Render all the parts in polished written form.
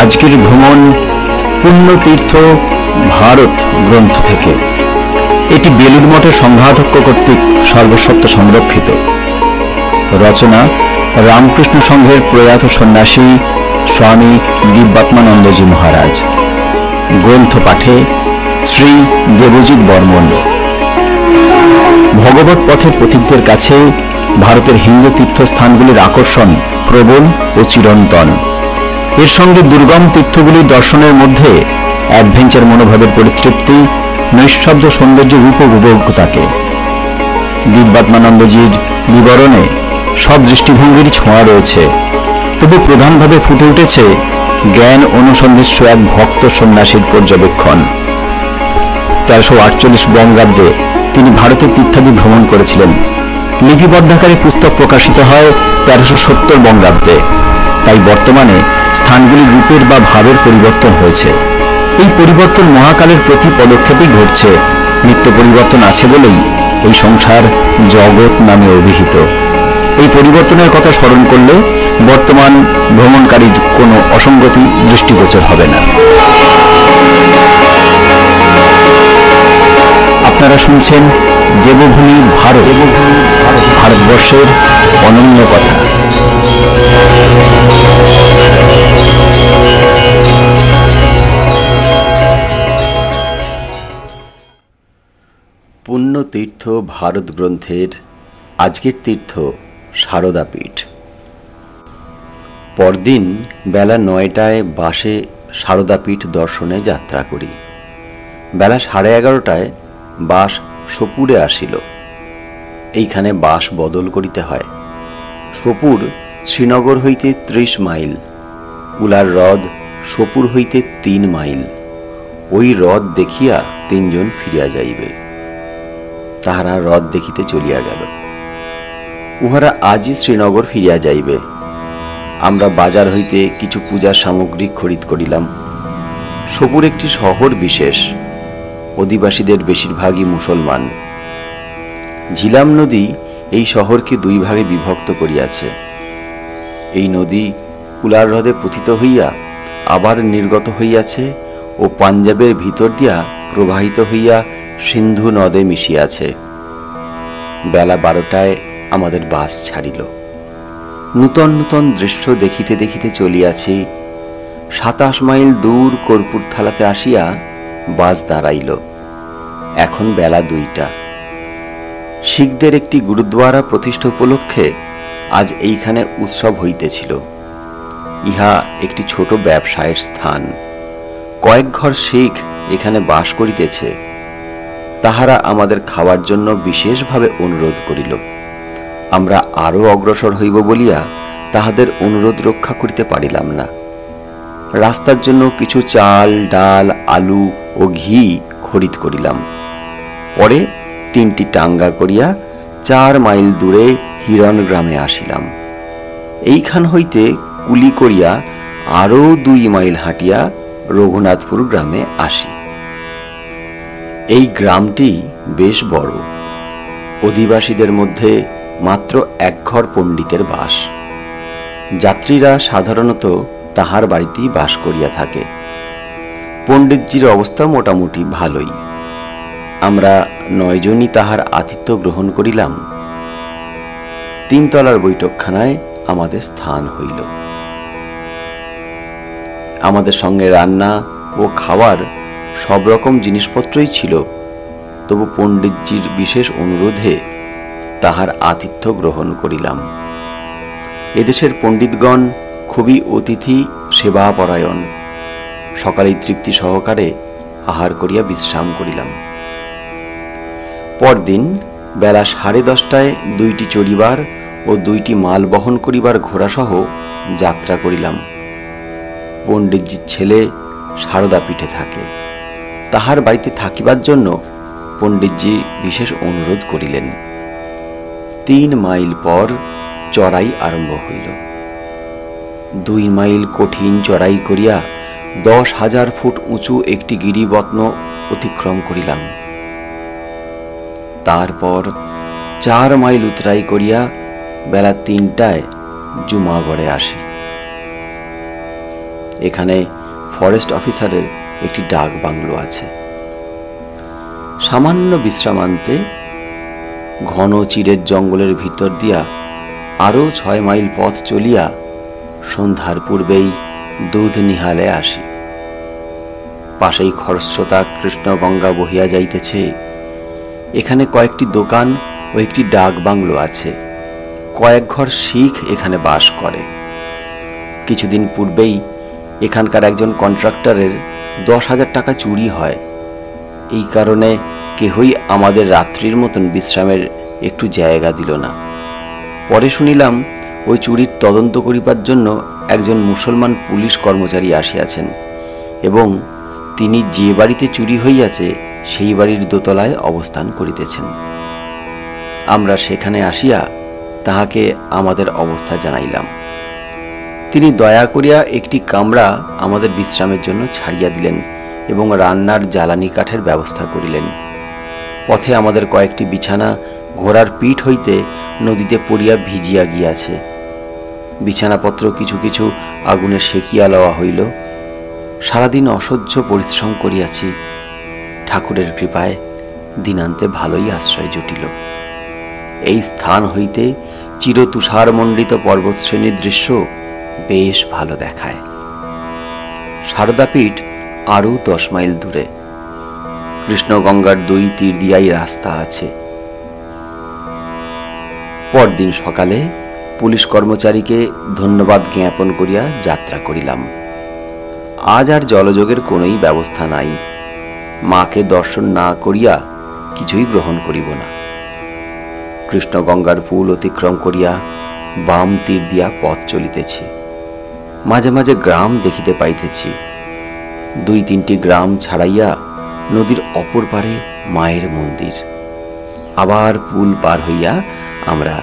আজকের ভ্রমণ পুণ্যতীর্থ ভারত গ্রন্থ থেকে। এটি বেলুড় মঠের সংঘাধ্যক্ষ কর্তৃক সর্বস্বত্ব সংরক্ষিত। রচনা রামকৃষ্ণ সংঘের প্রয়াত সন্ন্যাসী স্বামী দিব্যাত্মানন্দজি মহারাজ। গ্রন্থ পাঠে শ্রী দেবজিৎ বর্মন। ভগবত পথের পথিকদের কাছে ভারতের হিন্দু তীর্থস্থানগুলির আকর্ষণ প্রবল ও চিরন্তন। এর সঙ্গে দুর্গম তীর্থগুলির দর্শনের মধ্যে অ্যাডভেঞ্চার মনোভাবের পরিতৃপ্তি, নৈঃশব্দ সৌন্দর্যের উপভোগ্য থাকে। দিব্যাত্মানন্দজির বিবরণে সব দৃষ্টিভঙ্গির ছোঁয়া রয়েছে, তবু প্রধানভাবে ফুটে উঠেছে জ্ঞান অনুসন্ধিৎস এক ভক্ত সন্ন্যাসীর পর্যবেক্ষণ। 1348 বঙ্গাব্দে তিনি ভারতের তীর্থাদি ভ্রমণ করেছিলেন। লিপিবদ্ধাকারে পুস্তক প্রকাশিত হয় 1370 বঙ্গাব্দে। তাই বর্তমানে স্থানগুলির রূপের বা ভাবের পরিবর্তন হয়েছে। এই পরিবর্তন মহাকালের প্রতি পদক্ষেপেই ঘটছে। নিত্য পরিবর্তন আছে বলেই এই সংসার জগৎ নামে অভিহিত। এই পরিবর্তনের কথা স্মরণ করলে বর্তমান ভ্রমণকারীর কোনো অসঙ্গতি দৃষ্টিগোচর হবে না। আপনারা শুনছেন দেবভূমি ভারত, ভারতবর্ষের অনন্য কথা। পুণ্যতীর্থ ভারত গ্রন্থের আজকের তীর্থ সারদা পীঠ। পরদিন বেলা 9টায় বাসে সারদা পীঠ দর্শনে যাত্রা করি। বেলা 11:30টায় বাস সোপুরে আসিল। এইখানে বাস বদল করিতে হয়। সোপুর শ্রীনগর হইতে 30 মাইল, উলার হ্রদ সোপুর হইতে 3 মাইল। ওই হ্রদ দেখিয়া 3 জন ফিরিয়া যাইবে। তাহারা হ্রদ দেখিতে চলিয়া গেল। উহারা আজই শ্রীনগর ফিরিয়া যাইবে। আমরা বাজার হইতে কিছু পূজার সামগ্রী খরিদ করিলাম। সোপুর একটি শহর বিশেষ। অধিবাসীদের বেশিরভাগই মুসলমান। ঝিলাম নদী এই শহরকে 2 ভাগে বিভক্ত করিয়াছে। এই নদী উলার হ্রদে পতিত হইয়া আবার নির্গত হইয়াছে ও পাঞ্জাবের ভিতর দিয়া প্রবাহিত হইয়া সিন্ধু নদে মিশিয়াছে। বেলা 12টায় আমাদের বাস ছাড়িল। নূতন নূতন দৃশ্য দেখিতে দেখিতে চলিয়াছি। 27 মাইল দূর কর্পূরথালাতে আসিয়া বাস দাঁড়াইল। এখন বেলা 2টা। শিখদের একটি গুরুদ্বারা প্রতিষ্ঠা উপলক্ষে আজ এইখানে উৎসব হইতেছিল। ইহা একটি ছোট ব্যবসায়ের স্থান। কয়েক ঘর শিখ এখানে বাস করিতেছে। তাহারা আমাদের খাওয়ার জন্য বিশেষভাবে অনুরোধ করিল। আমরা আরও অগ্রসর হইব বলিয়া তাহাদের অনুরোধ রক্ষা করিতে পারিলাম না। রাস্তার জন্য কিছু চাল, ডাল, আলু ও ঘি খরিদ করিলাম। পরে 3টি টাঙ্গা করিয়া 4 মাইল দূরে হিরণ গ্রামে আসিলাম। এইখান হইতে কুলি করিয়া আরও 2 মাইল হাঁটিয়া রঘুনাথপুর গ্রামে আসি। এই গ্রামটি বেশ বড়। অধিবাসীদের মধ্যে মাত্র 1 ঘর পণ্ডিতের বাস। যাত্রীরা সাধারণত তাহার বাড়িতেই বাস করিয়া থাকে। পণ্ডিতজির অবস্থা মোটামুটি ভালোই। আমরা 9 জনই তাহার আতিথ্য গ্রহণ করিলাম। 3 তলার বৈঠকখানায় আমাদের স্থান হইল। আমাদের সঙ্গে রান্না ও খাওয়ার সব রকম জিনিসপত্রই ছিল। তবু পণ্ডিতজির বিশেষ অনুরোধে তাহার আতিথ্য গ্রহণ করিলাম। এদেশের পণ্ডিতগণ খুবই অতিথি সেবাপরায়ণ। সকালেই তৃপ্তি সহকারে আহার করিয়া বিশ্রাম করিলাম। পরদিন বেলা 10:30টায় 2টি চড়িবার ও 2টি মাল বহন করিবার ঘোড়াসহ যাত্রা করিলাম। পণ্ডিতজির ছেলে সারদা পীঠে থাকে। তাহার বাড়িতে থাকিবার জন্য পণ্ডিতজি বিশেষ অনুরোধ করিলেন। 3 মাইল পর চড়াই আরম্ভ হইল। 2 মাইল কঠিন চড়াই করিয়া 10,000 ফুট উঁচু একটি গিরিবত্ন অতিক্রম করিলাম। তারপর 4 মাইল উতরাই করিয়া বেলা 3টায় জুমাগড়ে আসি। এখানে ফরেস্ট অফিসারের একটি ডাক বাংলো আছে। সামান্য বিশ্রামান্তে ঘন চিরের জঙ্গলের ভিতর দিয়া আরও 6 মাইল পথ চলিয়া সন্ধ্যার পূর্বেই দুধ নিহালে আসি। পাশেই খরস্রোতা কৃষ্ণগঙ্গা বহিয়া যাইতেছে। এখানে কয়েকটি দোকান ও একটি ডাক বাংলো আছে। কয়েক ঘর শিখ এখানে বাস করে। কিছুদিন পূর্বেই এখানকার একজন কন্ট্রাক্টরের 10,000 টাকা চুরি হয়। এই কারণে কেহই আমাদের রাত্রির মতন বিশ্রামের একটু জায়গা দিল না। পরে শুনিলাম ওই চুরির তদন্ত করিবার জন্য একজন মুসলমান পুলিশ কর্মচারী আসিয়াছেন এবং তিনি যে বাড়িতে চুরি হইয়াছে সেই বাড়ির দোতলায় অবস্থান করিতেছেন। আমরা সেখানে আসিয়া তাহাকে আমাদের অবস্থা জানাইলাম। তিনি দয়া করিয়া একটি কামরা আমাদের বিশ্রামের জন্য ছাড়িয়া দিলেন এবং রান্নার জ্বালানি কাঠের ব্যবস্থা করিলেন। পথে আমাদের কয়েকটি বিছানা ঘোড়ার পিঠ হইতে নদীতে পড়িয়া ভিজিয়া গিয়াছে। বিছানাপত্র কিছু কিছু আগুনে সেকিয়া লওয়া হইল। সারাদিন অসহ্য পরিশ্রম করিয়াছি। ঠাকুরের কৃপায় দিনান্তে ভালোই আশ্রয় জুটিল। এই স্থান হইতে চিরতুষারমণ্ডিত পর্বতশ্রেণীর দৃশ্য বেশ ভালো দেখায়। সারদাপীঠ আরও 10 মাইল দূরে। কৃষ্ণগঙ্গার 2 তীর দিয়াই রাস্তা আছে। পরদিন সকালে পুলিশ কর্মচারীকে ধন্যবাদ জ্ঞাপন করিয়া যাত্রা করিলাম। আজ আর জলযোগের কোনোই ব্যবস্থা নাই। মাকে দর্শন না করিয়া কিছুই গ্রহণ করিব না। কৃষ্ণগঙ্গার পুল অতিক্রম করিয়া বাম তীর দিয়া পথ চলিতেছি। মাঝে মাঝে গ্রাম দেখিতে পাইতেছি। 2-3টি গ্রাম ছাড়াইয়া নদীর অপর পারে মায়ের মন্দির। আবার পুল পার হইয়া আমরা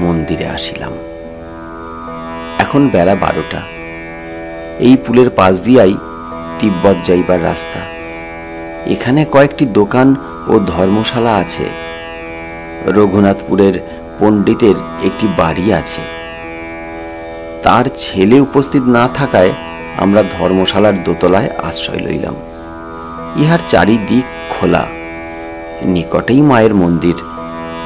মন্দিরে আসিলাম। এখন বেলা 12টা। এই পুলের পাশ দিয়াই তিব্বত যাইবার রাস্তা। এখানে কয়েকটি দোকান ও ধর্মশালা আছে। রঘুনাথপুরের পণ্ডিতের একটি বাড়ি আছে। তার ছেলে উপস্থিত না থাকায় আমরা ধর্মশালার দোতলায় আশ্রয় লইলাম। ইহার চারিদিক খোলা। নিকটেই মায়ের মন্দির।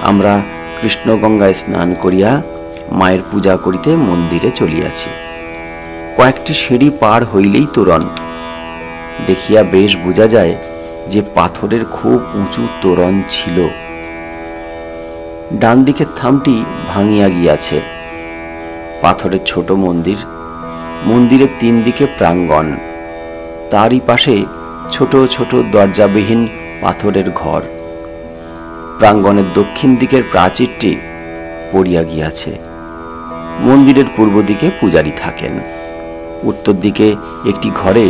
আমরা কৃষ্ণগঙ্গায় স্নান করিয়া মায়ের পূজা করিতে মন্দিরে চলিয়াছি। কয়েকটি সিঁড়ি পার হইলেই তোরণ। দেখিয়া বেশ বোঝা যায় যে পাথরের খুব উঁচু তোরণ ছিল। ডান দিকের থামটি ভাঙিয়া গিয়াছে। পাথরের ছোট মন্দির। মন্দিরের 3 দিকে প্রাঙ্গণ। তারই পাশে ছোট ছোট দরজাবিহীন পাথরের ঘর। প্রাঙ্গণের দক্ষিণ দিকের প্রাচীরটি পড়িয়া গিয়াছে। মন্দিরের পূর্ব দিকে পূজারী থাকেন। উত্তর দিকে একটি ঘরে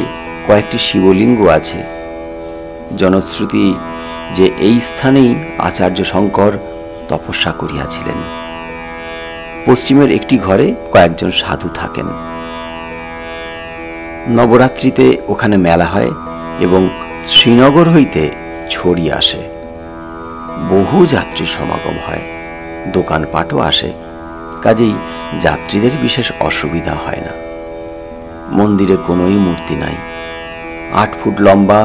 কয়েকটি শিবলিঙ্গ আছে। জনশ্রুতি যে এই স্থানেই আচার্য শঙ্কর তপস্যা করিয়াছিলেন। পশ্চিমের একটি ঘরে কয়েকজন সাধু থাকেন। নবরাত্রিতে ওখানে মেলা হয় এবং শ্রীনগর হইতে ছড়িয়ে আসে। বহু যাত্রীর সমাগম হয়। দোকানপাটও আসে। কাজেই যাত্রীদের বিশেষ অসুবিধা হয় না। মন্দিরে কোনোই মূর্তি নাই। 8 ফুট লম্বা,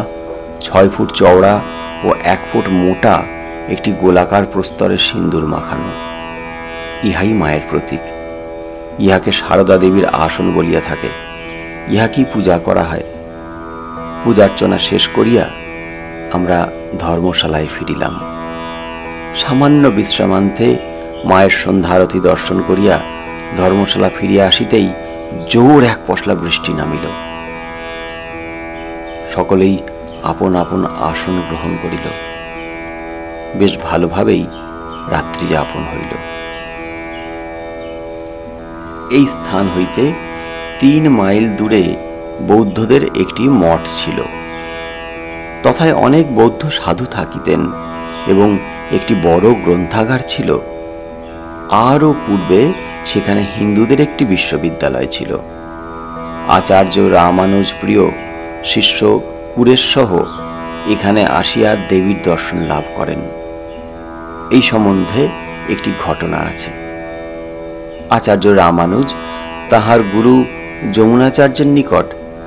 6 ফুট চওড়া ও 1 ফুট মোটা একটি গোলাকার প্রস্তরে সিন্দুর মাখানো। ইহাই মায়ের প্রতীক। ইহাকে সারদা দেবীর আসন বলিয়া থাকে। ইহাকেই পূজা করা হয়। পূজার্চনা শেষ করিয়া আমরা ধর্মশালায় ফিরিলাম। সামান্য বিশ্রামান্তে মায়ের সন্ধ্যারতি দর্শন করিয়া ধর্মশালা ফিরিয়া আসিতেই জোর এক পশলা বৃষ্টি নামিল। সকলেই আপন আপন আসন গ্রহণ করিল। বেশ ভালোভাবেই রাত্রি যাপন হইল। এই স্থান হইতে 3 মাইল দূরে বৌদ্ধদের একটি মঠ ছিল। তথায় অনেক বৌদ্ধ সাধু থাকিতেন এবং একটি বড় গ্রন্থাগার ছিল। আরও পূর্বে সেখানে হিন্দুদের একটি বিশ্ববিদ্যালয় ছিল। আচার্য রামানুজ প্রিয় শিষ্য কুরেশ সহ এখানে আসিয়া দেবীর দর্শন লাভ করেন। এই সম্বন্ধে একটি ঘটনা আছে। আচার্য রামানুজ তাহার গুরু যমুনাচার্যের নিকট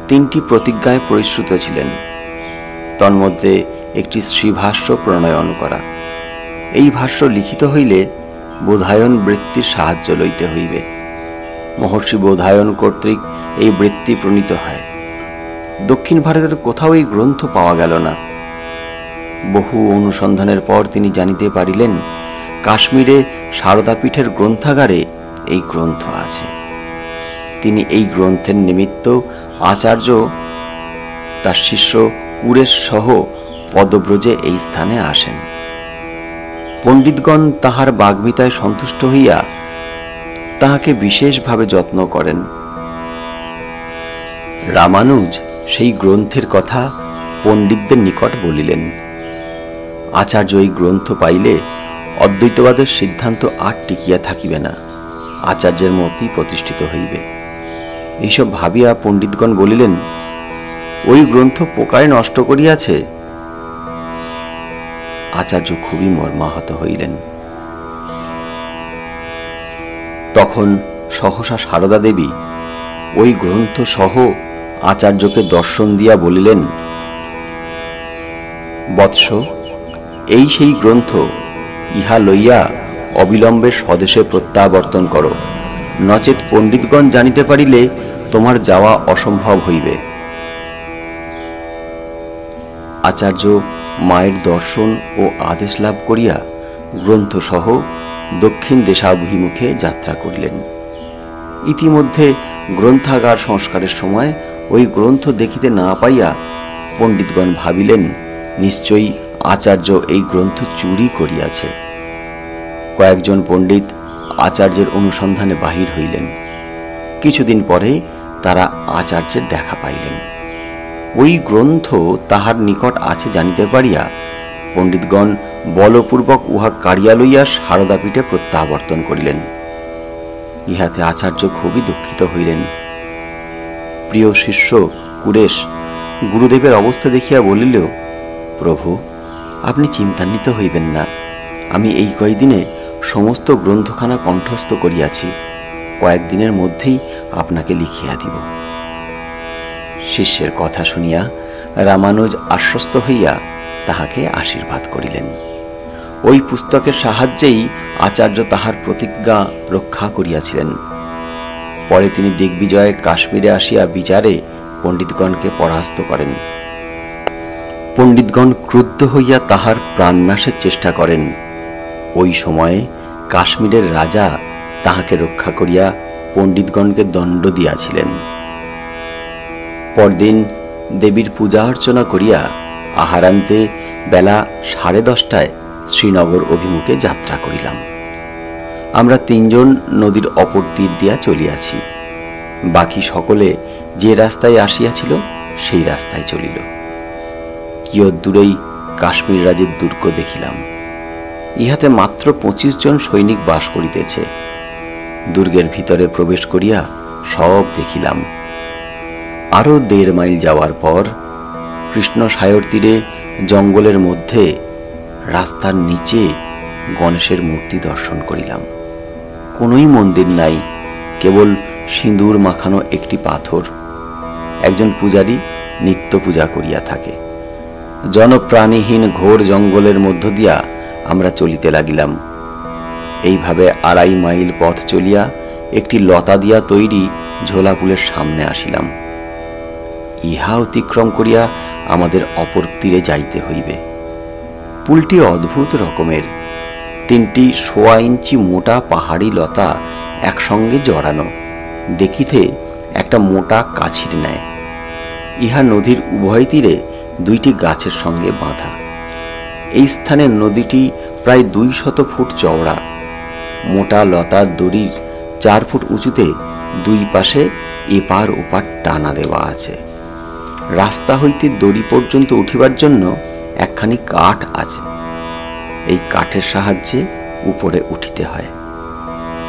3টি প্রতিজ্ঞায় পরিশ্রুত ছিলেন। তন্মধ্যে একটি শ্রীভাষ্য প্রণয়ন করা। এই ভাষ্য লিখিত হইলে বোধায়ন বৃত্তির সাহায্য লইতে হইবে। মহর্ষি বোধায়ন কর্তৃক এই বৃত্তি প্রণীত হয়। দক্ষিণ ভারতের কোথাও এই গ্রন্থ পাওয়া গেল না। বহু অনুসন্ধানের পর তিনি জানিতে পারিলেন কাশ্মীরে সারদাপীঠের গ্রন্থাগারে এই গ্রন্থ আছে। তিনি এই গ্রন্থের নিমিত্ত আচার্য তার শিষ্য কুরেশ সহ পদব্রজে এই স্থানে আসেন। পণ্ডিতগণ তাহার বাগ্মিতায় সন্তুষ্ট হইয়া তাহাকে বিশেষভাবে যত্ন করেন। রামানুজ সেই গ্রন্থের কথা পণ্ডিতদের নিকট বলিলেন। আচার্য এই গ্রন্থ পাইলে অদ্বৈতবাদের সিদ্ধান্ত আর টিকিয়া থাকিবে না, আচার্যের মতই প্রতিষ্ঠিত হইবে। এইসব ভাবিয়া পণ্ডিতগণ বলিলেন, ওই গ্রন্থ পোকায় নষ্ট করিয়াছে। আচার্য খুবই মর্মাহত হইলেন। তখন সহসা সারদা দেবী ওই গ্রন্থ সহ আচার্যকে দর্শন দিয়া বলিলেন, বৎস, এই সেই গ্রন্থ, ইহা লইয়া অবিলম্বে স্বদেশে প্রত্যাবর্তন করো, নচেত পণ্ডিতগণ জানিতে পারিলে তোমার যাওয়া অসম্ভব হইবে। আচার্য মায়ের দর্শন ও আদেশ লাভ করিয়া গ্রন্থসহ দক্ষিণ দেশাভিমুখে যাত্রা করিলেন। ইতিমধ্যে গ্রন্থাগার সংস্কারের সময় ওই গ্রন্থ দেখিতে না পাইয়া পণ্ডিতগণ ভাবিলেন নিশ্চয়ই আচার্য এই গ্রন্থ চুরি করিয়াছে। কয়েকজন পণ্ডিত আচার্যের অনুসন্ধানে বাহির হইলেন। কিছুদিন পরে তারা আচার্যের দেখা পাইলেন। ওই গ্রন্থ তাহার নিকট আছে জানিতে পারিয়া পণ্ডিতগণ বলপূর্বক উহা কাড়িয়া লইয়া সারদাপীঠে প্রত্যাবর্তন করিলেন। ইহাতে আচার্য খুবই দুঃখিত হইলেন। প্রিয় শিষ্য কুরেশ গুরুদেবের অবস্থা দেখিয়া বলিল, প্রভু, আপনি চিন্তান্বিত হইবেন না, আমি এই কয়েকদিনে সমস্ত গ্রন্থখানা কণ্ঠস্থ করিয়াছি, কয়েকদিনের মধ্যেই আপনাকে লিখিয়া দিব। শিষ্যের কথা শুনিয়া রামানুজ আশ্বস্ত হইয়া তাহাকে আশীর্বাদ করিলেন। ওই পুস্তকের সাহায্যেই আচার্য তাহার প্রতিজ্ঞা রক্ষা করিয়াছিলেন। পরে তিনি দিগ্বিজয়ে কাশ্মীরে আসিয়া বিচারে পণ্ডিতগণকে পরাস্ত করেন। পণ্ডিতগণ ক্রুদ্ধ হইয়া তাহার প্রাণনাশের চেষ্টা করেন। ওই সময়ে কাশ্মীরের রাজা তাহাকে রক্ষা করিয়া পণ্ডিতগণকে দণ্ড দিয়াছিলেন। পরদিন দেবীর পূজা অর্চনা করিয়া আহারান্তে বেলা 10:30টায় শ্রীনগর অভিমুখে যাত্রা করিলাম। আমরা 3 জন নদীর অপর তীর দিয়া চলিয়াছি। বাকি সকলে যে রাস্তায় আসিয়াছিল সেই রাস্তায় চলিল। কিয়দ্দূরেই কাশ্মীর রাজের দুর্গ দেখিলাম। ইহাতে মাত্র 25 জন সৈনিক বাস করিতেছে। দুর্গের ভিতরে প্রবেশ করিয়া সব দেখিলাম। আরো 1.5 মাইল যাওয়ার পর কৃষ্ণ সায়র তীরে জঙ্গলের মধ্যে রাস্তার নিচে গণেশের মূর্তি দর্শন করিলাম। কোনোই মন্দির নাই, কেবল সিঁদুর মাখানো একটি পাথর। একজন পূজারী নিত্য পূজা করিয়া থাকে। জনপ্রাণীহীন ঘোর জঙ্গলের মধ্য দিয়া আমরা চলিতে লাগিলাম। এইভাবে 2.5 মাইল পথ চলিয়া একটি লতা দিয়া তৈরি ঝোলাপুলের সামনে আসিলাম। ইহা অতিক্রম করিয়া আমাদের অপর তীরে যাইতে হইবে। পুলটি অদ্ভুত রকমের। 3টি 1.25 ইঞ্চি মোটা পাহাড়ি লতা একসঙ্গে জড়ানো, দেখিতে একটা মোটা কাছির ন্যায়। ইহা নদীর উভয় তীরে 2টি গাছের সঙ্গে বাঁধা। এই স্থানে নদীটি প্রায় 200 ফুট চওড়া। মোটা লতার দড়ির 4 ফুট উঁচুতে 2 পাশে এপার ওপার টানা দেওয়া আছে। রাস্তা হইতে দড়ি পর্যন্ত উঠিবার জন্য একখানি কাঠ আছে। এই কাঠের সাহায্যে উপরে উঠিতে হয়।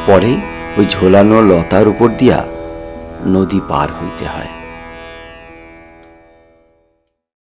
পরে ওই ঝোলানো লতার উপর দিয়া নদী পার হইতে হয়।